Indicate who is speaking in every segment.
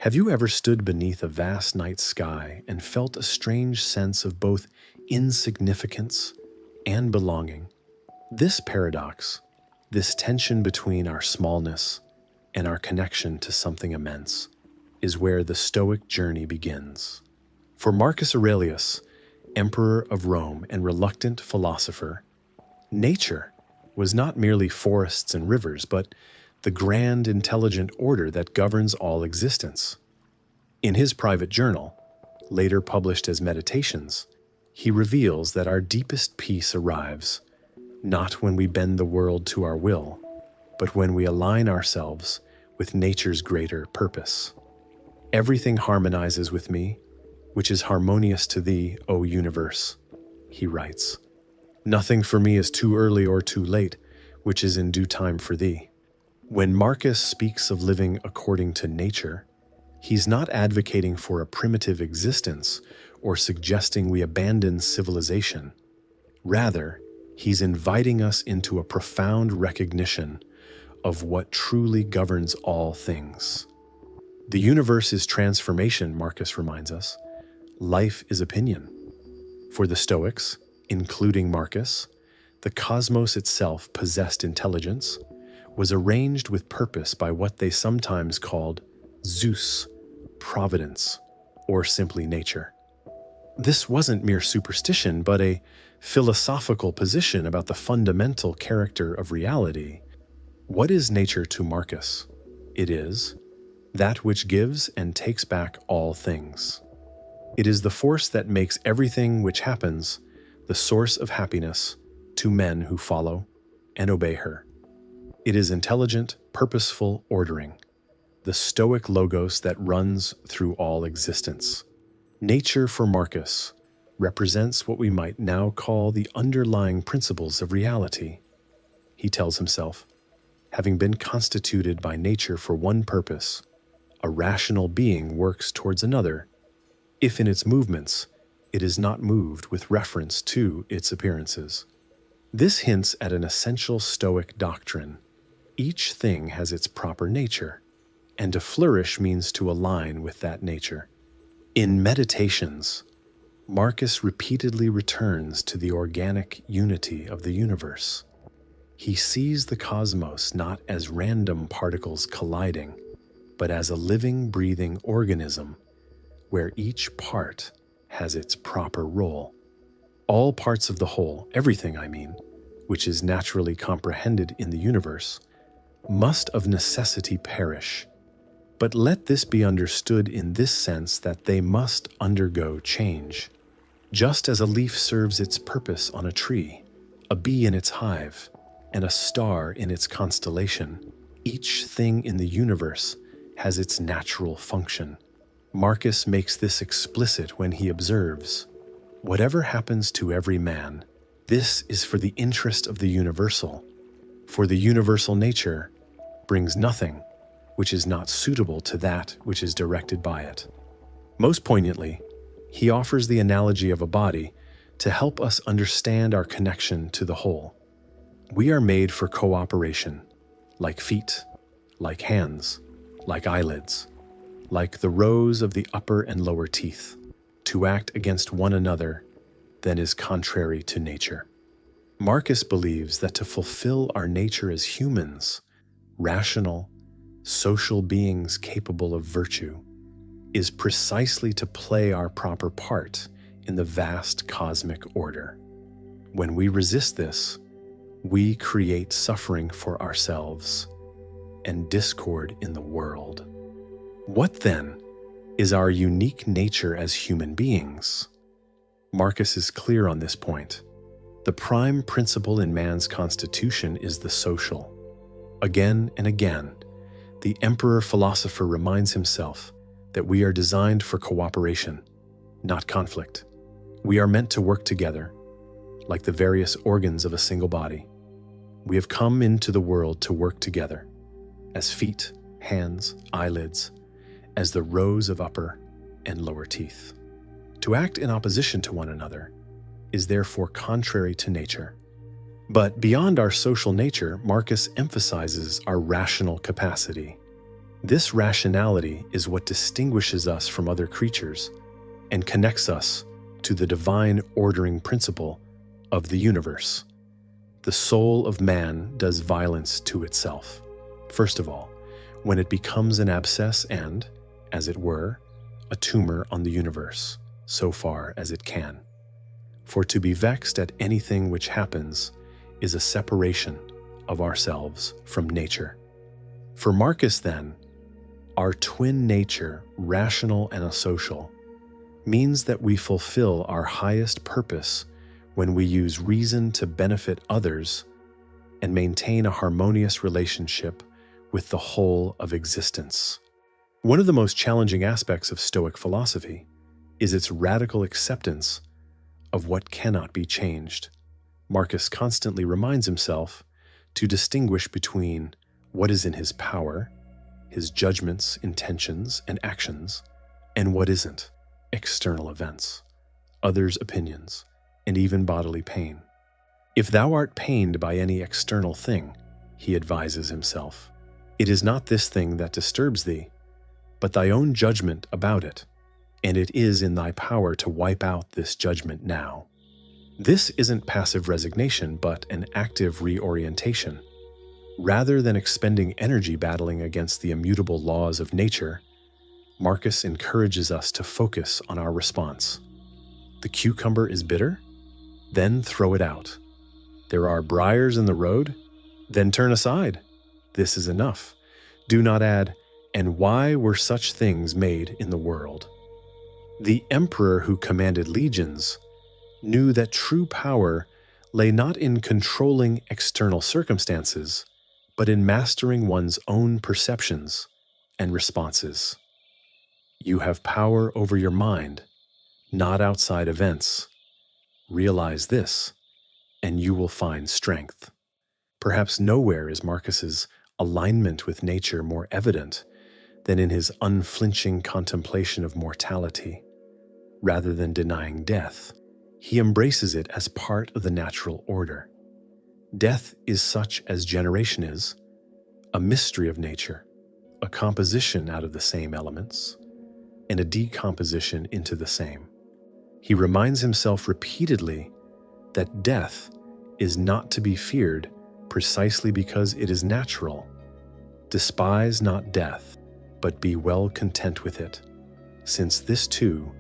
Speaker 1: Have you ever stood beneath a vast night sky and felt a strange sense of both insignificance and belonging? This paradox, this tension between our smallness and our connection to something immense, is where the Stoic journey begins. For Marcus Aurelius, emperor of Rome and reluctant philosopher, nature was not merely forests and rivers, but the grand intelligent order that governs all existence. In his private journal, later published as Meditations, he reveals that our deepest peace arrives not when we bend the world to our will, but when we align ourselves with nature's greater purpose. Everything harmonizes with me, which is harmonious to thee, O universe, he writes. Nothing for me is too early or too late, which is in due time for thee. When Marcus speaks of living according to nature, he's not advocating for a primitive existence or suggesting we abandon civilization. Rather, he's inviting us into a profound recognition of what truly governs all things. The universe is transformation, Marcus reminds us. Life is opinion. For the Stoics, including Marcus, the cosmos itself possessed intelligence, was arranged with purpose by what they sometimes called Zeus, providence, or simply nature. This wasn't mere superstition, but a philosophical position about the fundamental character of reality. What is nature to Marcus? It is that which gives and takes back all things. It is the force that makes everything which happens the source of happiness to men who follow and obey her. It is intelligent, purposeful ordering, the Stoic logos that runs through all existence. Nature for Marcus represents what we might now call the underlying principles of reality. He tells himself, having been constituted by nature for one purpose, a rational being works towards another, if in its movements it is not moved with reference to its appearances. This hints at an essential Stoic doctrine. Each thing has its proper nature, and to flourish means to align with that nature. In Meditations, Marcus repeatedly returns to the organic unity of the universe. He sees the cosmos not as random particles colliding, but as a living, breathing organism where each part has its proper role. All parts of the whole, everything I mean, which is naturally comprehended in the universe, must of necessity perish. But let this be understood in this sense that they must undergo change. Just as a leaf serves its purpose on a tree, a bee in its hive, and a star in its constellation, each thing in the universe has its natural function. Marcus makes this explicit when he observes, whatever happens to every man, this is for the interest of the universal, for the universal nature brings nothing which is not suitable to that which is directed by it. Most poignantly, he offers the analogy of a body to help us understand our connection to the whole. We are made for cooperation, like feet, like hands, like eyelids, like the rows of the upper and lower teeth. To act against one another then is contrary to nature. Marcus believes that to fulfill our nature as humans, rational, social beings capable of virtue, is precisely to play our proper part in the vast cosmic order. When we resist this, we create suffering for ourselves and discord in the world. What then is our unique nature as human beings? Marcus is clear on this point. The prime principle in man's constitution is the social. Again and again, the emperor-philosopher reminds himself that we are designed for cooperation, not conflict. We are meant to work together, like the various organs of a single body. We have come into the world to work together, as feet, hands, eyelids, as the rows of upper and lower teeth. To act in opposition to one another is therefore contrary to nature. But beyond our social nature, Marcus emphasizes our rational capacity. This rationality is what distinguishes us from other creatures and connects us to the divine ordering principle of the universe. The soul of man does violence to itself. First of all, when it becomes an abscess and, as it were, a tumor on the universe, so far as it can. For to be vexed at anything which happens is a separation of ourselves from nature. For Marcus, then, our twin nature, rational and asocial, means that we fulfill our highest purpose when we use reason to benefit others and maintain a harmonious relationship with the whole of existence. One of the most challenging aspects of Stoic philosophy is its radical acceptance of what cannot be changed. Marcus constantly reminds himself to distinguish between what is in his power, his judgments, intentions, and actions, and what isn't, external events, others' opinions, and even bodily pain. If thou art pained by any external thing, he advises himself, it is not this thing that disturbs thee, but thy own judgment about it, and it is in thy power to wipe out this judgment now. This isn't passive resignation, but an active reorientation. Rather than expending energy battling against the immutable laws of nature, Marcus encourages us to focus on our response. The cucumber is bitter? Then throw it out. There are briars in the road? Then turn aside. This is enough. Do not add, and why were such things made in the world? The emperor who commanded legions knew that true power lay not in controlling external circumstances, but in mastering one's own perceptions and responses. You have power over your mind, not outside events. Realize this, and you will find strength. Perhaps nowhere is Marcus's alignment with nature more evident than in his unflinching contemplation of mortality. Rather than denying death, he embraces it as part of the natural order. Death is such as generation is, a mystery of nature, a composition out of the same elements, and a decomposition into the same. He reminds himself repeatedly that death is not to be feared precisely because it is natural. Despise not death, but be well content with it, since this too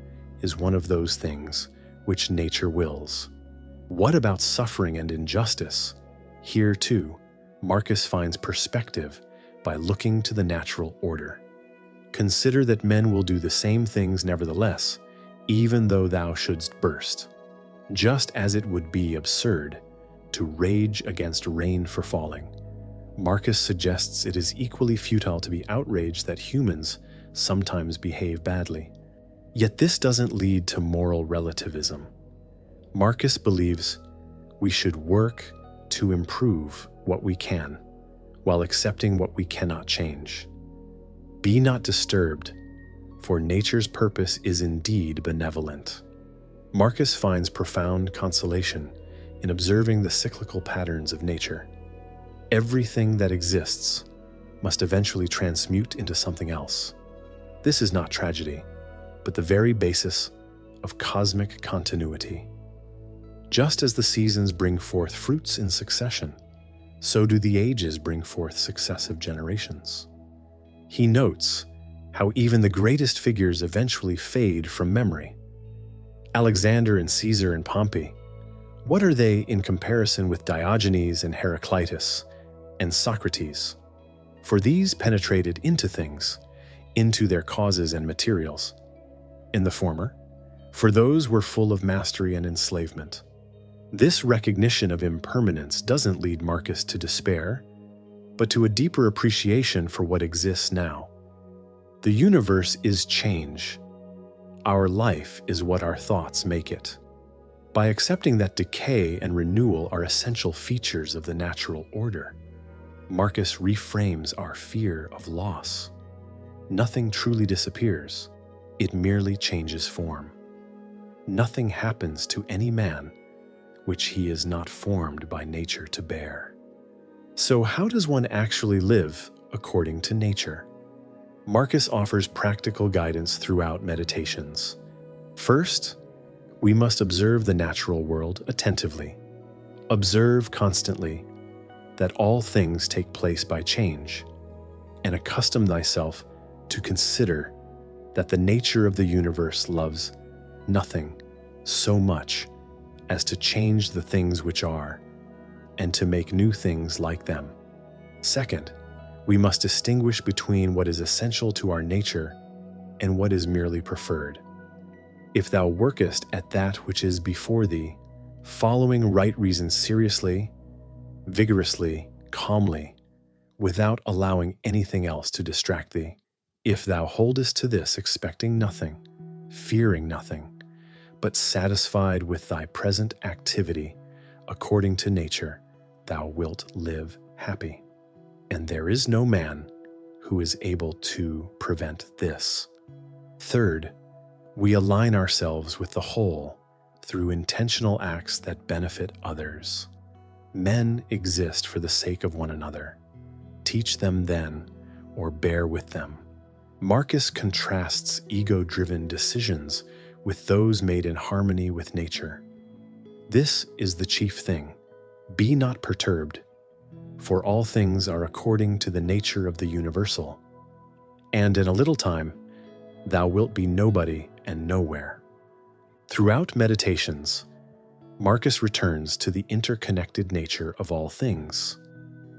Speaker 1: is one of those things which nature wills. What about suffering and injustice? Here too, Marcus finds perspective by looking to the natural order. Consider that men will do the same things nevertheless, even though thou shouldst burst. Just as it would be absurd to rage against rain for falling, Marcus suggests it is equally futile to be outraged that humans sometimes behave badly. Yet this doesn't lead to moral relativism. Marcus believes we should work to improve what we can, while accepting what we cannot change. Be not disturbed, for nature's purpose is indeed benevolent. Marcus finds profound consolation in observing the cyclical patterns of nature. Everything that exists must eventually transmute into something else. This is not tragedy, but the very basis of cosmic continuity. Just as the seasons bring forth fruits in succession, so do the ages bring forth successive generations. He notes how even the greatest figures eventually fade from memory. Alexander and Caesar and Pompey, what are they in comparison with Diogenes and Heraclitus and Socrates? For these penetrated into things, into their causes and materials. In the former, for those were full of mastery and enslavement. This recognition of impermanence doesn't lead Marcus to despair, but to a deeper appreciation for what exists now. The universe is change. Our life is what our thoughts make it. By accepting that decay and renewal are essential features of the natural order, Marcus reframes our fear of loss. Nothing truly disappears. It merely changes form. Nothing happens to any man which he is not formed by nature to bear. So how does one actually live according to nature? Marcus offers practical guidance throughout meditations. First, we must observe the natural world attentively. Observe constantly that all things take place by change, and accustom thyself to consider that the nature of the universe loves nothing so much as to change the things which are, and to make new things like them. Second, we must distinguish between what is essential to our nature and what is merely preferred. If thou workest at that which is before thee, following right reason seriously, vigorously, calmly, without allowing anything else to distract thee, if thou holdest to this expecting nothing, fearing nothing, but satisfied with thy present activity according to nature, thou wilt live happy. And there is no man who is able to prevent this. Third, we align ourselves with the whole through intentional acts that benefit others. Men exist for the sake of one another. Teach them then, or bear with them. Marcus contrasts ego-driven decisions with those made in harmony with nature. This is the chief thing. Be not perturbed, for all things are according to the nature of the universal. And in a little time, thou wilt be nobody and nowhere. Throughout meditations, Marcus returns to the interconnected nature of all things.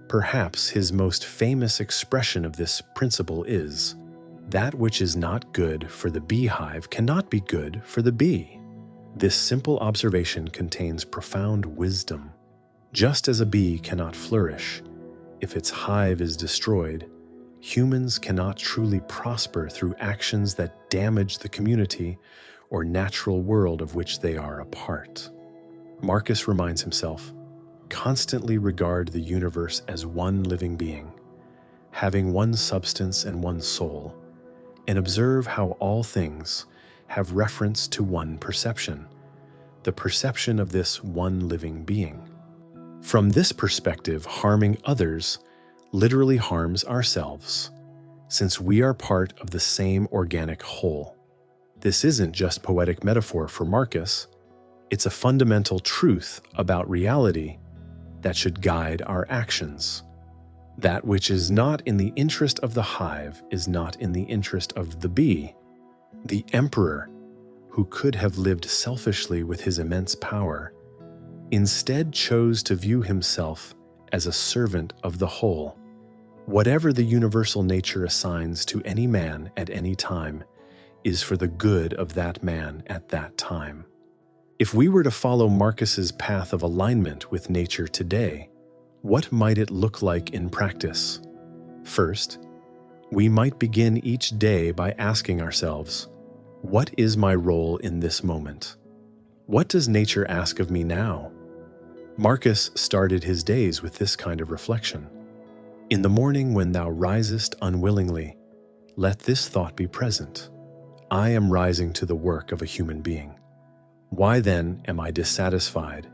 Speaker 1: Perhaps his most famous expression of this principle is, that which is not good for the beehive cannot be good for the bee. This simple observation contains profound wisdom. Just as a bee cannot flourish if its hive is destroyed, humans cannot truly prosper through actions that damage the community or natural world of which they are a part. Marcus reminds himself, constantly regard the universe as one living being, having one substance and one soul, and observe how all things have reference to one perception, the perception of this one living being. From this perspective, harming others literally harms ourselves, since we are part of the same organic whole. This isn't just poetic metaphor for Marcus, it's a fundamental truth about reality that should guide our actions. That which is not in the interest of the hive is not in the interest of the bee. The emperor, who could have lived selfishly with his immense power, instead chose to view himself as a servant of the whole. Whatever the universal nature assigns to any man at any time is for the good of that man at that time. If we were to follow Marcus's path of alignment with nature today, what might it look like in practice? First, we might begin each day by asking ourselves, what is my role in this moment? What does nature ask of me now? Marcus started his days with this kind of reflection. In the morning when thou risest unwillingly, let this thought be present. I am rising to the work of a human being. Why then am I dissatisfied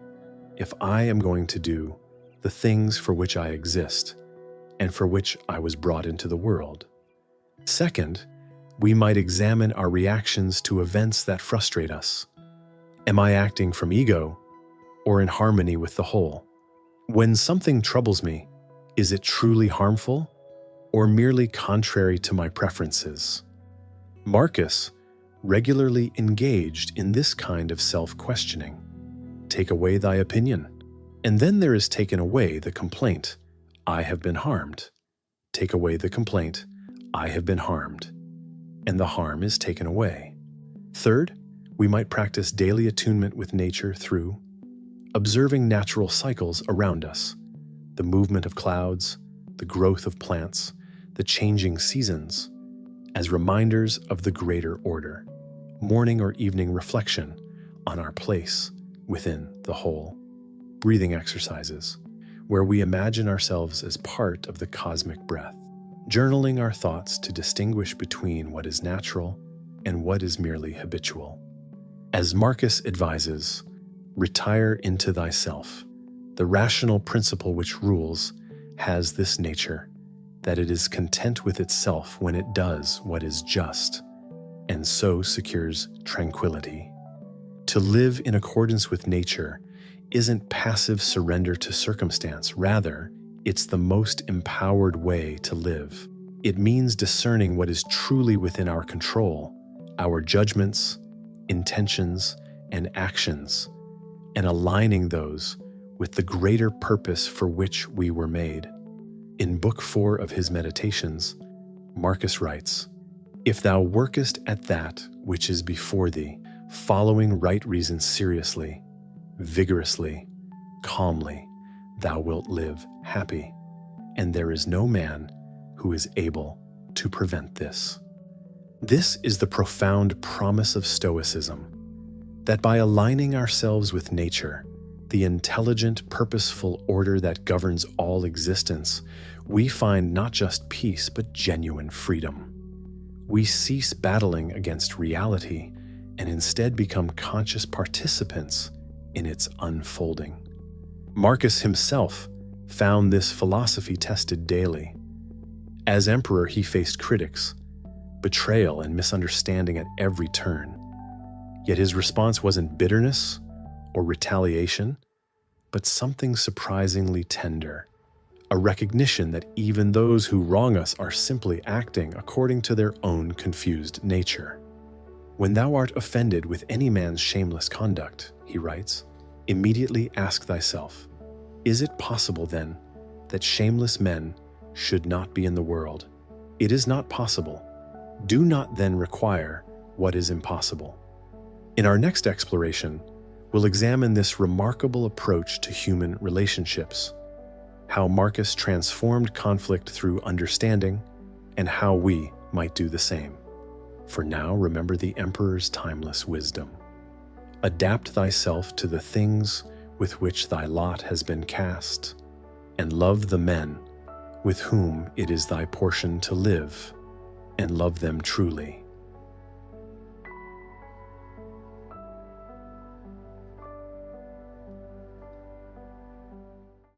Speaker 1: if I am going to do the things for which I exist and for which I was brought into the world? Second, we might examine our reactions to events that frustrate us. Am I acting from ego or in harmony with the whole? When something troubles me, is it truly harmful or merely contrary to my preferences? Marcus regularly engaged in this kind of self-questioning. Take away thy opinion, and then there is taken away the complaint, I have been harmed. Take away the complaint, I have been harmed, and the harm is taken away. Third, we might practice daily attunement with nature through observing natural cycles around us, the movement of clouds, the growth of plants, the changing seasons, as reminders of the greater order, morning or evening reflection on our place within the whole. Breathing exercises, where we imagine ourselves as part of the cosmic breath. Journaling our thoughts to distinguish between what is natural and what is merely habitual. As Marcus advises, retire into thyself. The rational principle which rules has this nature, that it is content with itself when it does what is just, and so secures tranquility. To live in accordance with nature isn't passive surrender to circumstance. Rather, it's the most empowered way to live. It means discerning what is truly within our control, our judgments, intentions, and actions, and aligning those with the greater purpose for which we were made. In Book 4 of his Meditations, Marcus writes, "If thou workest at that which is before thee, following right reason seriously, vigorously, calmly, thou wilt live happy, and there is no man who is able to prevent this." This is the profound promise of Stoicism, that by aligning ourselves with nature, the intelligent, purposeful order that governs all existence, we find not just peace but genuine freedom. We cease battling against reality and instead become conscious participants in its unfolding. Marcus himself found this philosophy tested daily. As emperor, he faced critics, betrayal, and misunderstanding at every turn. Yet his response wasn't bitterness or retaliation, but something surprisingly tender, a recognition that even those who wrong us are simply acting according to their own confused nature. "When thou art offended with any man's shameless conduct," he writes, "immediately ask thyself, is it possible then that shameless men should not be in the world? It is not possible. Do not then require what is impossible." In our next exploration, we'll examine this remarkable approach to human relationships, how Marcus transformed conflict through understanding, and how we might do the same. For now, remember the emperor's timeless wisdom. Adapt thyself to the things with which thy lot has been cast, and love the men with whom it is thy portion to live, and love them truly.